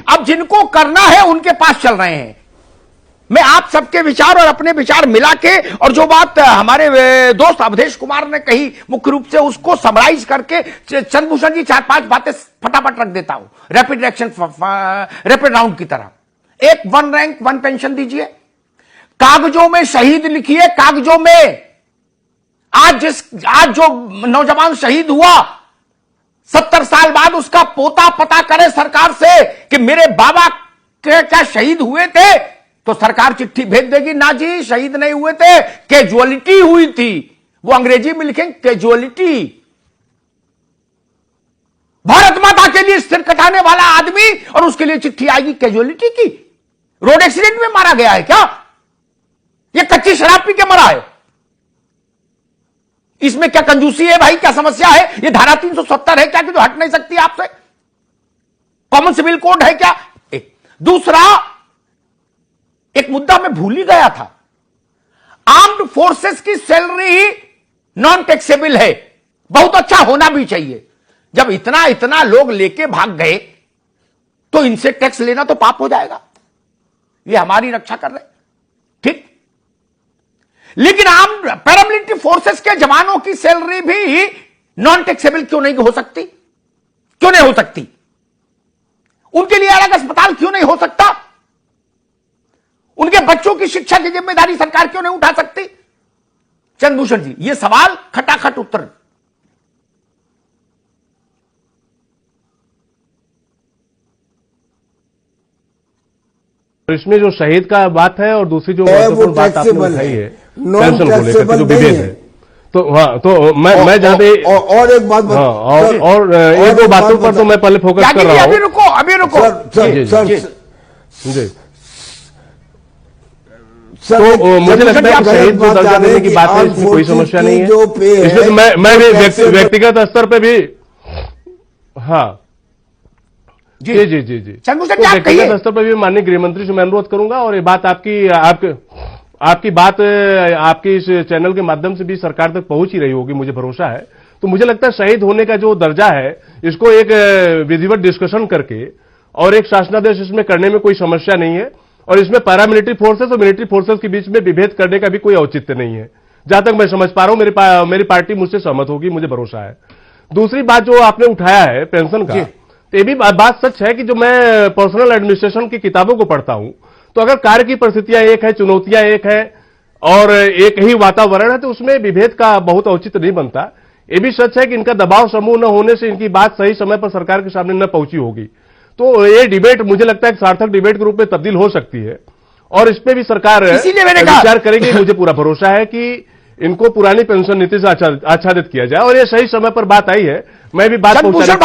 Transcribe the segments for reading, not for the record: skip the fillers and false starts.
अब जिनको करना है उनके पास चल रहे हैं। मैं आप सबके विचार और अपने विचार मिला के और जो बात हमारे दोस्त अवधेश कुमार ने कही मुख्य रूप से उसको समराइज करके चंद्रभूषण जी 4-5 बातें फटाफट रख देता हूं रैपिड एक्शन रैपिड राउंड की तरह। एक 1 रैंक 1 पेंशन दीजिए, कागजों में शहीद लिखिए, कागजों में आज जो नौजवान शहीद हुआ 70 साल बाद उसका पोता पता करे सरकार से कि मेरे बाबा क्या शहीद हुए थे, तो सरकार चिट्ठी भेज देगी ना जी शहीद नहीं हुए थे, कैजुअलिटी हुई थी। वो अंग्रेजी में लिखेंगे कैजुअलिटी। भारत माता के लिए सिर कटाने वाला आदमी और उसके लिए चिट्ठी आएगी कैजुअलिटी की। रोड एक्सीडेंट में मारा गया है क्या? ये कच्ची शराब पी के मरा है। इसमें क्या कंजूसी है भाई? क्या समस्या है? ये धारा 370 है क्या कि जो हट नहीं सकती आपसे? कॉमन सिविल कोड है क्या? एक दूसरा एक मुद्दा मैं भूल ही गया था। आर्म्ड फोर्सेस की सैलरी नॉन टैक्सेबल है। बहुत अच्छा होना भी चाहिए। जब इतना इतना लोग लेके भाग गए तो इनसे टैक्स लेना तो पाप हो जाएगा। ये हमारी रक्षा कर रहे, ठीक। लेकिन आर्म्ड पैरामिलिट्री फोर्सेस के जवानों की सैलरी भी नॉन टैक्सेबल क्यों नहीं हो सकती? क्यों नहीं हो सकती? उनके लिए अलग अस्पताल क्यों नहीं हो सकता? उनके बच्चों की शिक्षा की जिम्मेदारी सरकार क्यों नहीं उठा सकती? चंद्रभूषण जी, ये सवाल खटाखट उत्तर। इसमें जो शहीद का बात है और दूसरी जो महत्वपूर्ण बात आपने उठाई है पेंशन को लेकर जो विभेद है, तो हाँ, तो मैं जहां पे और एक बात और एक दो बातों पर तो मैं पहले फोकस कर रहा हूं। अभी रुको जी। तो मुझे लगता है शहीद को दर्जा देने की बात है, इसमें कोई समस्या नहीं है। इसलिए तो मैं भी व्यक्तिगत स्तर पे भी हाँ जी व्यक्तिगत स्तर पर भी माननीय गृह मंत्री से मैं अनुरोध करूंगा और ये बात आपकी बात आपकी इस चैनल के माध्यम से भी सरकार तक पहुंच ही रही होगी, मुझे भरोसा है। तो मुझे लगता है शहीद होने का जो दर्जा है इसको एक विधिवत डिस्कशन करके और एक शासनादेश इसमें करने में कोई समस्या नहीं है और इसमें पैरामिलिट्री फोर्सेस और मिलिट्री फोर्सेस के बीच में विभेद करने का भी कोई औचित्य नहीं है। जहां तक मैं समझ पा रहा हूं मेरी पार्टी मुझसे सहमत होगी, मुझे भरोसा है। दूसरी बात जो आपने उठाया है पेंशन का, तो ये भी बात सच है कि जो मैं पर्सनल एडमिनिस्ट्रेशन की किताबों को पढ़ता हूं तो अगर कार्य की परिस्थितियां एक है, चुनौतियां एक है और एक ही वातावरण है तो उसमें विभेद का बहुत औचित्य नहीं बनता। ये भी सच है कि इनका दबाव समूह न होने से इनकी बात सही समय पर सरकार के सामने न पहुंची होगी। तो ये डिबेट मुझे लगता है एक सार्थक डिबेट के रूप में तब्दील हो सकती है और इसमें भी सरकार विचार करेगी। मुझे पूरा भरोसा है कि इनको पुरानी पेंशन नीति से आच्छादित किया जाए और ये सही समय पर बात आई है। मैं भी बात चंद्रभूषण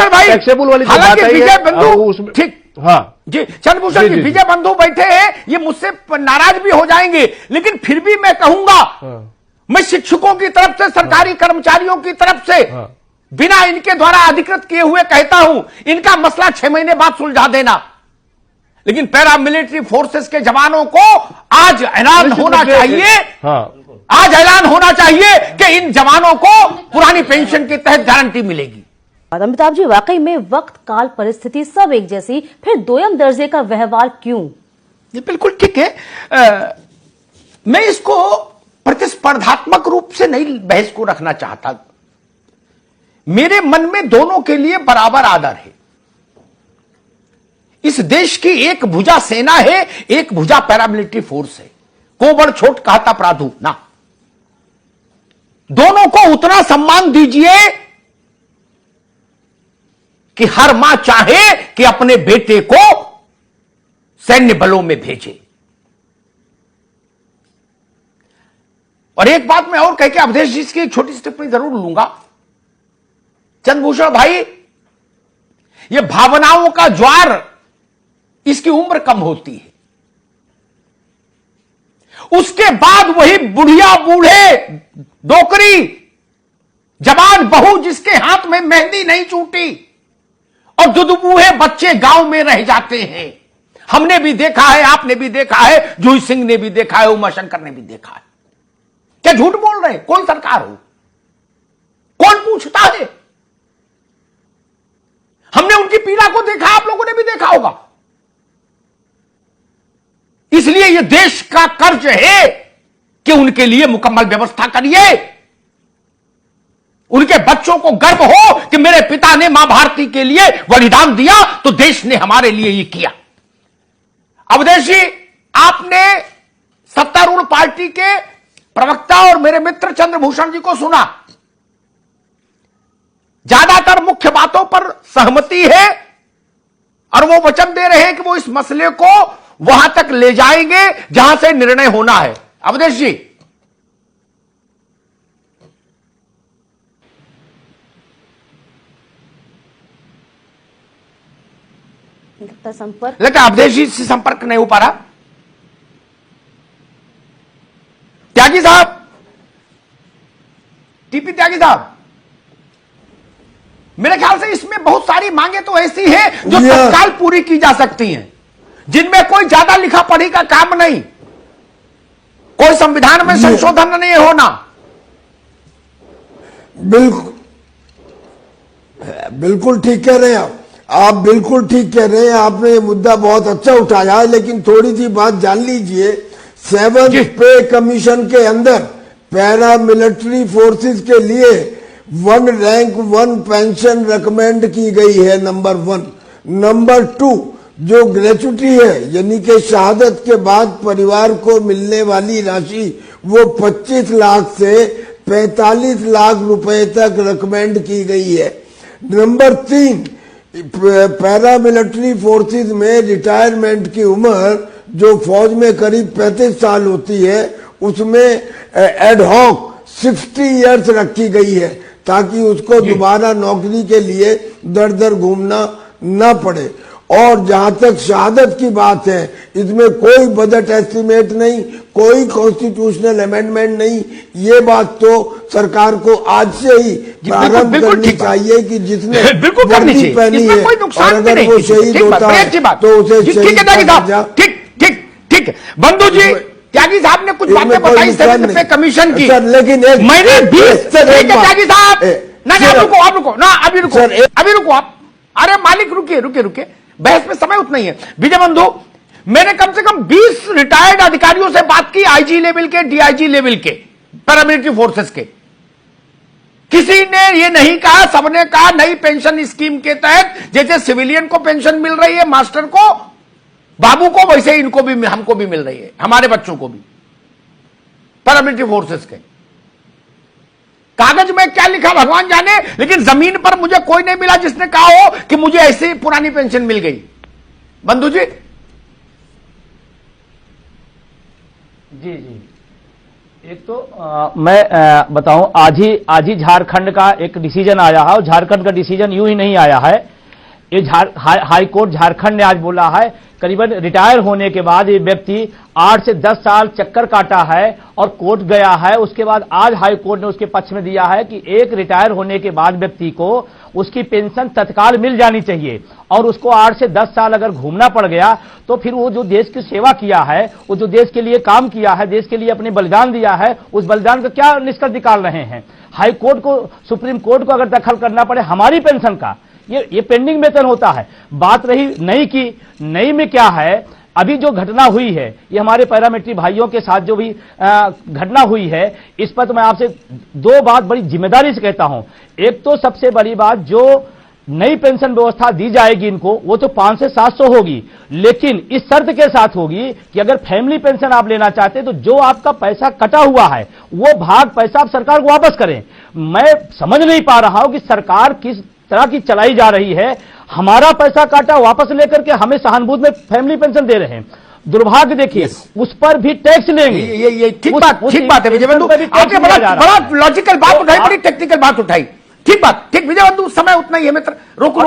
भाई टैक्सेबल वाली जो बात आई है उसमें ठीक हाँ जी चंद्रभूषण जी विजय बंधु बैठे हैं, ये मुझसे नाराज भी हो जाएंगे लेकिन फिर भी मैं कहूंगा मैं शिक्षकों की तरफ से, सरकारी कर्मचारियों की तरफ से बिना इनके द्वारा अधिकृत किए हुए कहता हूं इनका मसला 6 महीने बाद सुलझा देना। लेकिन पैरामिलिट्री फोर्सेस के जवानों को आज ऐलान होना चाहिए, आज ऐलान होना चाहिए कि इन जवानों को पुरानी पेंशन के तहत गारंटी मिलेगी। अमिताभ जी, वाकई में वक्त काल परिस्थिति सब एक जैसी, फिर दोयम दर्जे का व्यवहार क्यों? ये बिल्कुल ठीक है। मैं इसको प्रतिस्पर्धात्मक रूप से नहीं बहस को रखना चाहता। मेरे मन में दोनों के लिए बराबर आदर है। इस देश की एक भुजा सेना है, एक भुजा पैरामिलिट्री फोर्स है। को बड़ छोट कहता प्राधु ना, दोनों को उतना सम्मान दीजिए कि हर मां चाहे कि अपने बेटे को सैन्य बलों में भेजे। और एक बात मैं और कह के अवधेश जी की एक छोटी सी टिप्पणी जरूर लूंगा। चंद्रभूषण भाई, ये भावनाओं का ज्वार, इसकी उम्र कम होती है, उसके बाद वही बुढ़िया बूढ़े डोकरी जवान बहू जिसके हाथ में मेहंदी नहीं छूटी और दुदबूहे बच्चे गांव में रह जाते हैं। हमने भी देखा है, आपने भी देखा है, जूही सिंह ने भी देखा है, उमाशंकर ने भी देखा है। क्या झूठ बोल रहे हैं? कौन सरकार हो, कौन पूछता है? हमने उनकी पीड़ा को देखा, आप लोगों ने भी देखा होगा। इसलिए यह देश का कर्ज है कि उनके लिए मुकम्मल व्यवस्था करिए। उनके बच्चों को गर्व हो कि मेरे पिता ने मां भारती के लिए बलिदान दिया तो देश ने हमारे लिए ये किया। अवधेश जी, आपने सत्तारूढ़ पार्टी के प्रवक्ता और मेरे मित्र चंद्रभूषण जी को सुना। ज्यादातर मुख्य बातों पर सहमति है और वो वचन दे रहे हैं कि वो इस मसले को वहां तक ले जाएंगे जहां से निर्णय होना है। अवधेश जी, संपर्क लेकिन अवधेश जी से संपर्क नहीं हो पा रहा। त्यागी साहब, टीपी त्यागी साहब, मेरे ख्याल से इसमें बहुत सारी मांगे तो ऐसी हैं जो तत्काल पूरी की जा सकती हैं, जिनमें कोई ज्यादा लिखा पढ़ी का काम नहीं, कोई संविधान में संशोधन नहीं होना। बिल्कुल ठीक कह रहे हैं आप बिल्कुल ठीक कह रहे हैं। आपने ये मुद्दा बहुत अच्छा उठाया है, लेकिन थोड़ी सी बात जान लीजिए। 7th पे कमीशन के अंदर पैरा मिलिट्री फोर्सेस के लिए 1 रैंक 1 पेंशन रिकमेंड की गई है, नंबर 1। नंबर 2, जो ग्रेचुटी है यानी कि शहादत के बाद परिवार को मिलने वाली राशि वो 25 लाख से 45 लाख रुपए तक रिकमेंड की गई है। नंबर 3, पैरा मिलिट्री फोर्सेस में रिटायरमेंट की उम्र जो फौज में करीब 35 साल होती है उसमें एडहॉक 60 इयर्स रखी गई है ताकि उसको दोबारा नौकरी के लिए दर दर घूमना न पड़े। और जहां तक शहादत की बात है, इसमें कोई बजट एस्टिमेट नहीं, कोई कॉन्स्टिट्यूशनल अमेंडमेंट नहीं। ये बात तो सरकार को आज से ही प्रारंभ करनी चाहिए कि जिसने वर्दी पहनी है और अगर वो शहीद होता है तो उसे शहीद किया। ठीक। बंधु जी, त्यागी साहब ने कुछ बातें बताई 7th पे कमीशन की, लेकिन मैंने 20 त्यागी साहब, अभी रुको आप। अरे मालिक, रुकिए, बहस में समय उतना ही है। विजय बंधु, मैंने कम से कम 20 रिटायर्ड अधिकारियों से बात की, आईजी लेवल के, डीआईजी लेवल के, पैरामिलिट्री फोर्सेस के। किसी ने ये नहीं कहा, सबने कहा नई पेंशन स्कीम के तहत जैसे सिविलियन को पेंशन मिल रही है, मास्टर को, बाबू को, वैसे इनको भी, हमको भी मिल रही है, हमारे बच्चों को भी, पैरामिलिट्री फोर्सेस के। कागज में क्या लिखा भगवान जाने, लेकिन जमीन पर मुझे कोई नहीं मिला जिसने कहा हो कि मुझे ऐसी पुरानी पेंशन मिल गई। बंधु जी। जी एक तो मैं बताऊं, आज ही झारखंड का एक डिसीजन आया है और झारखंड का डिसीजन यूं ही नहीं आया है। ये हाई कोर्ट झारखंड ने आज बोला है, करीबन रिटायर होने के बाद ये व्यक्ति 8 से 10 साल चक्कर काटा है और कोर्ट गया है। उसके बाद आज हाई कोर्ट ने उसके पक्ष में दिया है कि एक रिटायर होने के बाद व्यक्ति को उसकी पेंशन तत्काल मिल जानी चाहिए और उसको 8 से 10 साल अगर घूमना पड़ गया तो फिर वो जो देश की सेवा किया है, वो जो देश के लिए काम किया है, देश के लिए अपने बलिदान दिया है, उस बलिदान का क्या निष्कर्ष निकाल रहे हैं। हाई कोर्ट को, सुप्रीम कोर्ट को अगर दखल करना पड़े हमारी पेंशन का, ये पेंडिंग वेतन होता है। बात रही नई की, नई में क्या है, अभी जो घटना हुई है, ये हमारे पैरामिलिट्री भाइयों के साथ जो भी घटना हुई है, इस पर तो मैं आपसे 2 बात बड़ी जिम्मेदारी से कहता हूं। एक तो सबसे बड़ी बात, जो नई पेंशन व्यवस्था दी जाएगी इनको, वो तो 500 से 700 होगी, लेकिन इस शर्त के साथ होगी कि अगर फैमिली पेंशन आप लेना चाहते हैं तो जो आपका पैसा कटा हुआ है वो भाग पैसा आप सरकार को वापस करें। मैं समझ नहीं पा रहा हूं कि सरकार किस तरह की चलाई जा रही है। हमारा पैसा काटा वापस लेकर के हमें सहानुभूति में फैमिली पेंशन दे रहे हैं। दुर्भाग्य देखिए, उस पर भी टैक्स लेंगे। ये ठीक बात है विजय बंधु, आपने बड़ा लॉजिकल बात उठाई, बड़ी टेक्निकल बात उठाई। ठीक बात, ठीक विजय बंधु, समय उतना ही है मित्र। रोको